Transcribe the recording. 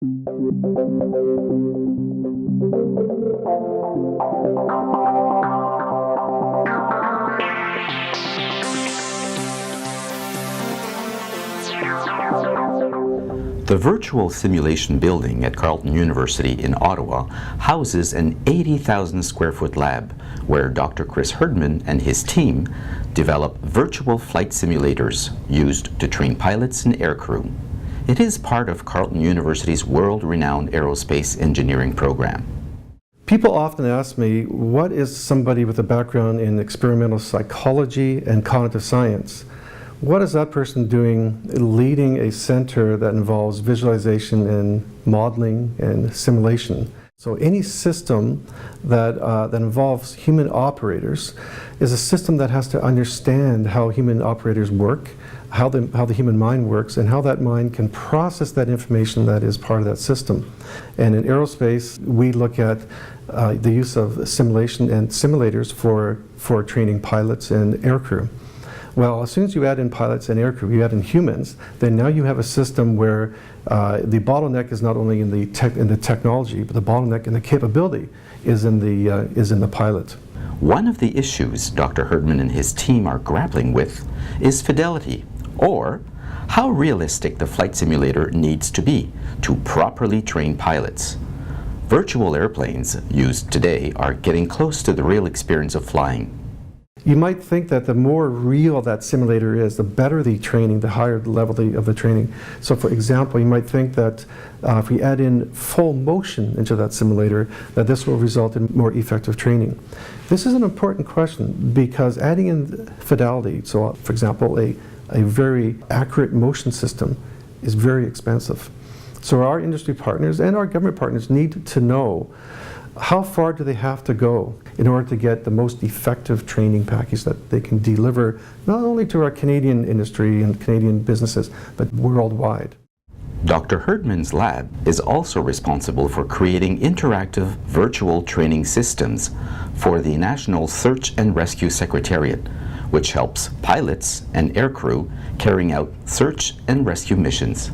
The virtual simulation building at Carleton University in Ottawa houses an 80,000 square foot lab where Dr. Chris Herdman and his team develop virtual flight simulators used to train pilots and aircrew. It is part of Carleton University's world-renowned aerospace engineering program. People often ask me, what is somebody with a background in experimental psychology and cognitive science? What is that person doing leading a center that involves visualization and modeling and simulation? So any system that involves human operators is a system that has to understand how human operators work, how the human mind works, and how that mind can process that information that is part of that system. And in aerospace, we look at the use of simulation and simulators for training pilots and aircrew. Well, as soon as you add in pilots and aircrew, you add in humans, then now you have a system where the bottleneck is not only in the technology, but the bottleneck and the capability is in the pilot. One of the issues Dr. Herdman and his team are grappling with is fidelity, or how realistic the flight simulator needs to be to properly train pilots. Virtual airplanes used today are getting close to the real experience of flying. You might think that the more real that simulator is, the better the training, the higher the level of the training. So for example, you might think that if we add in full motion into that simulator, that this will result in more effective training. This is an important question because adding in fidelity, so for example, a very accurate motion system is very expensive. So our industry partners and our government partners need to know how far do they have to go in order to get the most effective training package that they can deliver not only to our Canadian industry and Canadian businesses, but worldwide. Dr. Herdman's lab is also responsible for creating interactive virtual training systems for the National Search and Rescue Secretariat, which helps pilots and aircrew carrying out search and rescue missions.